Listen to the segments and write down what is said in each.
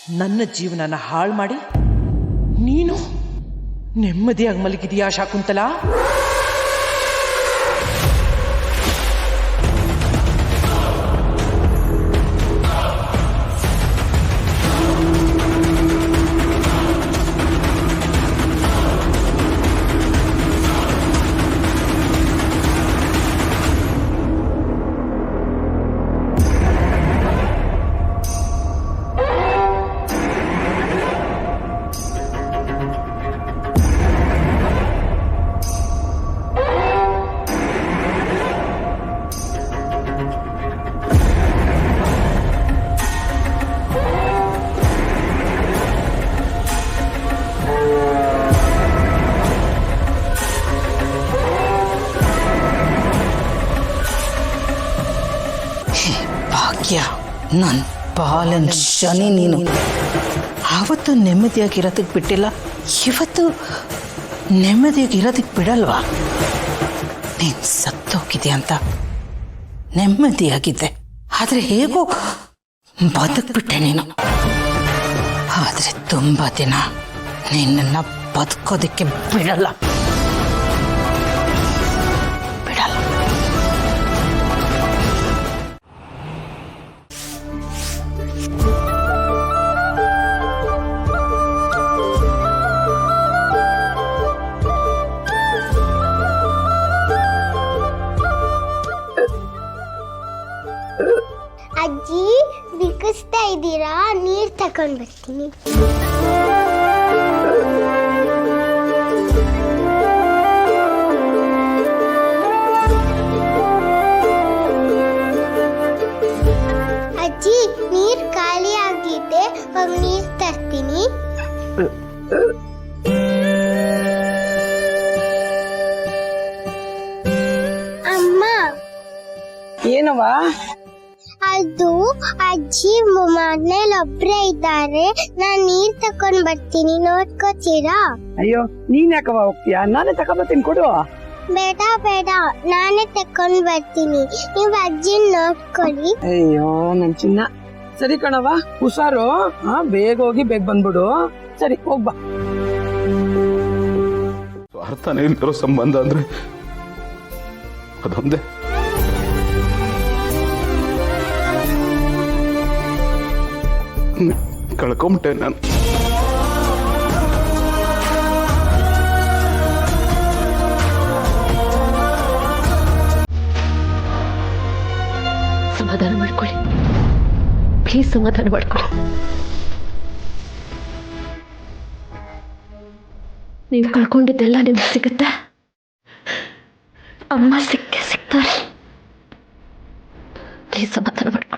ನನ್ನ ಜೀವನನ ಹಾಳು ಮಾಡಿ ನೀನು ನೆಮ್ಮದಿಯಾಗಿ ಮಲಗಿದೀಯಾ ಶಾಕುಂತಲಾ? ಭಾಗ್ಯ, ನನ್ನ ಪಾಲನ್ ಶನಿ ನೀನು. ಆವತ್ತು ನೆಮ್ಮದಿಯಾಗಿರೋದಕ್ಕೆ ಬಿಟ್ಟಿಲ್ಲ, ಇವತ್ತು ನೆಮ್ಮದಿಯಾಗಿರೋದಕ್ಕೆ ಬಿಡಲ್ವಾ? ನೀನು ಸತ್ತೋಗಿದ್ದೆ ಅಂತ ನೆಮ್ಮದಿಯಾಗಿದ್ದೆ, ಆದರೆ ಹೇಗೋ ಬದುಕ್ಬಿಟ್ಟೆ ನೀನು. ಆದರೆ ತುಂಬ ದಿನ ನಿನ್ನನ್ನು ಬದುಕೋದಕ್ಕೆ ಬಿಡಲ್ಲ. ಅಜ್ಜಿ ಬಿಗಿಸ್ತಾ ಇದ್ದೀರಾ? ನೀರು ತಗೊಂಡು ಬರ್ತೀನಿ. ಅಜ್ಜಿ ನೀರು ಖಾಲಿ ಆಗಿದೆ, ಹೋಗಿ ನೀರು ತರ್ತೀನಿ. ಅಮ್ಮ, ಏನವಾ? ಅದು ಅಜ್ಜಿ ಮನೇಲಿ ಒಬ್ರೇ ಇದ್ದಾರೆ, ನಾನ್ ನೀರ್ ತಕೊಂಡ್ ಬರ್ತೀನಿ, ನೋಡ್ಕೋತೀರಾ? ಅಯ್ಯೋ, ನೀನ್ ಯಾಕವ ಹೋಗ್ತೀಯಾ? ನಾನೇ ತಕೊಂಡ್ಬರ್ತೀನಿ, ಕೊಡು. ಬೇಡ ಬೇಡ, ನಾನೇ ತಕೊಂಡ್ ಬರ್ತೀನಿ, ನೀವ್ ಅಜ್ಜಿನ್ ನೋಡ್ಕೊಳ್ಳಿ. ಅಯ್ಯೋ ನನ್ ಚಿನ್ನ, ಸರಿ ಕಣವ, ಹುಷಾರು. ಬೇಗ ಹೋಗಿ ಬೇಗ ಬಂದ್ಬಿಡು. ಸರಿ, ಹೋಗ್ಬಾ. ಸ್ವಾರ್ಥನೇ ಇಲ್ದಿರೋ ಸಂಬಂಧ ಅಂದ್ರೆ ಅದೊಂದೇ. ಕಳ್ಕೊಂಬಿಟ್ಟೆ ನಾನು. ಸಮಾಧಾನ ಮಾಡ್ಕೊಳ್ಳಿ ಪ್ಲೀಸ್, ಸಮಾಧಾನ ಮಾಡ್ಕೊಳ್ಳಿ. ನೀವು ಕಳ್ಕೊಂಡಿದ್ದೆಲ್ಲ ನಿಮ್ಗೆ ಸಿಗುತ್ತೆ. ಅಮ್ಮ ಸಿಕ್ಕೇ ಸಿಗ್ತಾರೆ. ಪ್ಲೀಸ್ ಸಮಾಧಾನ ಮಾಡ್ಕೊಳ್ಳಿ.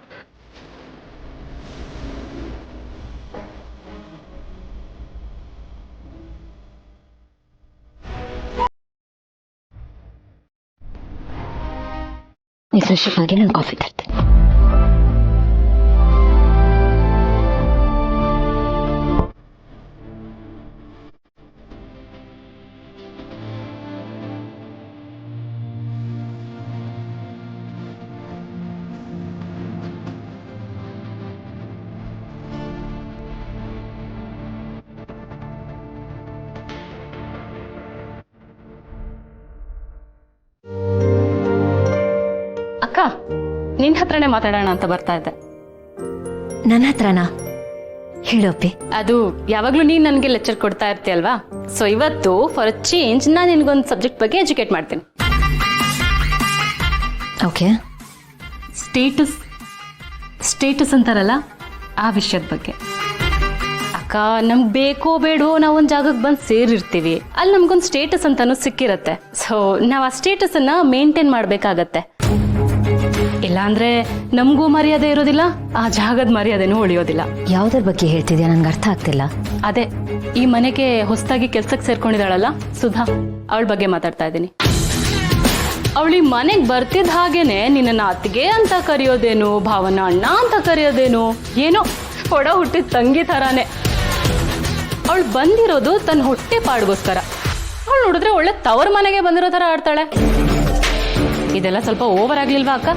ನೀವು ಫ್ರೆಶ್ ಅಪ್ ಆಗಿ ನಾನು ಕಾಫಿ ತರ್ತೀನಿ. ಅಕ್ಕ, ನಿನ್ ಹತ್ರನೇ ಮಾತಾಡೋಣ ಅಂತ ಬರ್ತಾ ಇದ್ದೆ. ನನ್ನ ಹತ್ರನಾ? ಹೇಳೋಪಿ. ಅದು ಯಾವಾಗ್ಲೂ ನೀನ್ ನನ್ಗೆ ಲೆಕ್ಚರ್ ಕೊಡ್ತಾ ಇರ್ತೀಯಲ್ವಾ, ಸೊ ಇವತ್ತು ಫಾರ್ ಅ ಚೇಂಜ್ ನಾನು ನಿನ್ಗೊಂದು ಸಬ್ಜೆಕ್ಟ್ ಬಗ್ಗೆ ಎಜುಕೇಟ್ ಮಾಡ್ತೀನಿ. ಓಕೆ. ಸ್ಟೇಟಸ್ ಅಂತಾರಲ್ಲ, ಆ ವಿಷಯದ ಬಗ್ಗೆ. ಅಕ್ಕ, ನಮ್ಗೆ ಬೇಕೋ ಬೇಡೋ ನಾವೊಂದು ಜಾಗಕ್ಕೆ ಬಂದು ಸೇರಿರ್ತೀವಿ, ಅಲ್ಲಿ ನಮ್ಗೊಂದು ಸ್ಟೇಟಸ್ ಅಂತಾನು ಸಿಕ್ಕಿರತ್ತೆ. ಸೊ ನಾವು ಆ ಸ್ಟೇಟಸ್ ಅನ್ನ ಮೇಂಟೈನ್ ಮಾಡ್ಬೇಕಾಗತ್ತೆ. ಇಲ್ಲಾಂದ್ರೆ ನಮಗೂ ಮರ್ಯಾದೆ ಇರೋದಿಲ್ಲ, ಆ ಜಾಗದ ಮರ್ಯಾದೆನೂ ಉಳಿಯೋದಿಲ್ಲ. ಯಾವ್ದ್ರ ಬಗ್ಗೆ ಹೇಳ್ತಿದ್ಯಾ? ನಂಗೆ ಅರ್ಥ ಆಗ್ತಿಲ್ಲ. ಅದೇ ಈ ಮನೆಗೆ ಹೊಸದಾಗಿ ಕೆಲ್ಸಕ್ಕೆ ಸೇರ್ಕೊಂಡಿದ್ದಾಳಲ್ಲ ಸುಧಾ, ಅವಳ ಬಗ್ಗೆ ಮಾತಾಡ್ತಾ ಇದ್ದೀನಿ. ಅವಳಿ ಮನೆಗೆ ಬರ್ತಿದ್ದ ಹಾಗೇನೆ ನಿನ್ನ ಅತ್ತಿಗೆ ಅಂತ ಕರೆಯೋದೇನು, ಭಾವನ ಅಣ್ಣ ಅಂತ ಕರೆಯೋದೇನು, ಏನೋ ಕೊಡ ಹುಟ್ಟಿದ ತಂಗಿ ತರಾನೇ. ಅವಳು ಬಂದಿರೋದು ತನ್ನ ಹೊಟ್ಟೆ ಪಾಡ್ಗೋಸ್ಕರ. ಅವಳು ನೋಡಿದ್ರೆ ಒಳ್ಳೆ ತವರ ಮನೆಗೆ ಬಂದಿರೋ ತರ ಆಡ್ತಾಳೆ. ಇದೆಲ್ಲ ಸ್ವಲ್ಪ ಓವರ್ ಆಗ್ಲಿಲ್ವಾ ಅಕ್ಕ?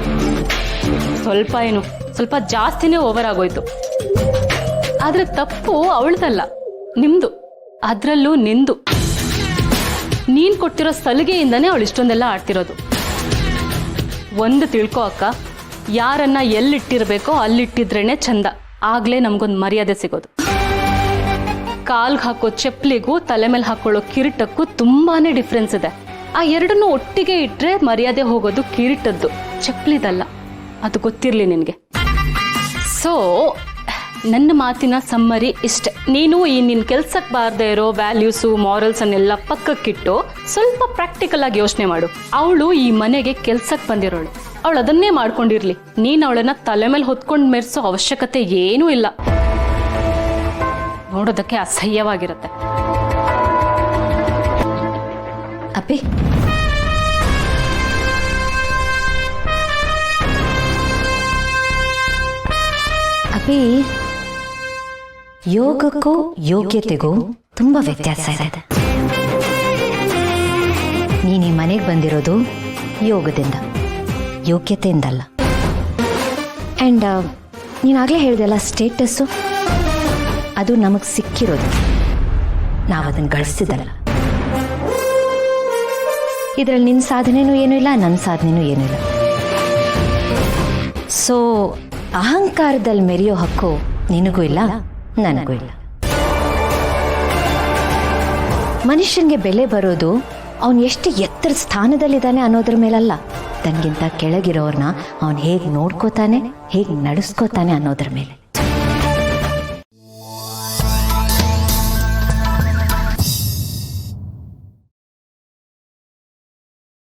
ಸ್ವಲ್ಪ ಜಾಸ್ತಿನೇ ಓವರ್ ಆಗೋಯ್ತು. ಆದ್ರೆ ತಪ್ಪು ಅವಳದಲ್ಲ, ನಿಮ್ದು. ಅದ್ರಲ್ಲೂ ನಿಂದು. ನೀನ್ ಕೊಟ್ಟಿರೋ ಸಲಿಗೆಯಿಂದಾನೇ ಅವಳು ಇಷ್ಟೊಂದೆಲ್ಲ ಆಡ್ತಿರೋದು. ಒಂದು ತಿಳ್ಕೊ ಅಕ್ಕ, ಯಾರನ್ನ ಎಲ್ಲಿಟ್ಟಿರ್ಬೇಕೋ ಅಲ್ಲಿಟ್ಟಿದ್ರೇನೆ ಚಂದ. ಆಗ್ಲೇ ನಮ್ಗೊಂದು ಮರ್ಯಾದೆ ಸಿಗೋದು. ಕಾಲ್ಗೆ ಹಾಕೋ ಚಪ್ಪಲಿಗೂ ತಲೆ ಮೇಲೆ ಹಾಕೊಳ್ಳೋ ಕಿರೀಟಕ್ಕೂ ತುಂಬಾನೇ ಡಿಫ್ರೆನ್ಸ್ ಇದೆ. ಆ ಎರಡನ್ನೂ ಒಟ್ಟಿಗೆ ಇಟ್ರೆ ಮರ್ಯಾದೆ ಹೋಗೋದು ಕಿರೀಟದ್ದು, ಚಪ್ಪಲಿದಲ್ಲ. ಅದು ಗೊತ್ತಿರ್ಲಿ ನಿನ್ಗೆ. ಸೊ ನನ್ನ ಮಾತಿನ ಸಮ್ಮರಿ ಇಷ್ಟೆ. ನೀನು ಈ ನಿನ್ ಕೆಲ್ಸಕ್ಕೆ ಬಾರ್ದೇ ಇರೋ ವ್ಯಾಲ್ಯೂಸು ಮಾರಲ್ಸ್ ಅನ್ನೆಲ್ಲ ಪಕ್ಕಕ್ಕಿಟ್ಟು ಸ್ವಲ್ಪ ಪ್ರಾಕ್ಟಿಕಲ್ ಆಗಿ ಯೋಚನೆ ಮಾಡು. ಅವಳು ಈ ಮನೆಗೆ ಕೆಲ್ಸಕ್ಕೆ ಬಂದಿರೋಳು, ಅವಳು ಅದನ್ನೇ ಮಾಡ್ಕೊಂಡಿರ್ಲಿ. ನೀನ್ ಅವಳನ್ನ ತಲೆ ಮೇಲೆ ಹೊತ್ಕೊಂಡ್ ಮೆರ್ಸೋ ಅವಶ್ಯಕತೆ ಏನೂ ಇಲ್ಲ. ನೋಡೋದಕ್ಕೆ ಅಸಹ್ಯವಾಗಿರುತ್ತೆ. ಅಪ್ಪಿ, ಅಪ್ಪಿ, ಯೋಗಕ್ಕೂ ಯೋಗ್ಯತೆಗೂ ತುಂಬಾ ವ್ಯತ್ಯಾಸ ಇದೆ. ನೀನು ಈ ಮನೆಗೆ ಬಂದಿರೋದು ಯೋಗದಿಂದ, ಯೋಗ್ಯತೆಯಿಂದಲ್ಲ. ಆ್ಯಂಡ್ ನೀನಾಗಲೇ ಹೇಳಿದೆಲ್ಲ, ಸ್ಟೇಟಸ್ಸು ಅದು ನಮಗೆ ಸಿಕ್ಕಿರೋದು, ನಾವು ಅದನ್ನು ಗಳಿಸಿದಲ್ಲ. ಇದರಲ್ಲಿ ನಿನ್ನ ಸಾಧನೆನೂ ಏನೂ ಇಲ್ಲ, ನನ್ನ ಸಾಧನೆನೂ ಏನೂ ಇಲ್ಲ. ಸೊ ಅಹಂಕಾರದಲ್ಲಿ ಮೆರೆಯೋ ಹಕ್ಕು ನಿನಗೂ ಇಲ್ಲ, ನನಗೂ ಇಲ್ಲ. ಮನುಷ್ಯನಿಗೆ ಬೆಲೆ ಬರೋದು ಅವನು ಎಷ್ಟು ಎತ್ತರ ಸ್ಥಾನದಲ್ಲಿದ್ದಾನೆ ಅನ್ನೋದ್ರ ಮೇಲಲ್ಲ, ತನಗಿಂತ ಕೆಳಗಿರೋರ್ನ ಅವನು ಹೇಗೆ ನೋಡ್ಕೋತಾನೆ, ಹೇಗೆ ನಡೆಸ್ಕೋತಾನೆ ಅನ್ನೋದ್ರ ಮೇಲೆ.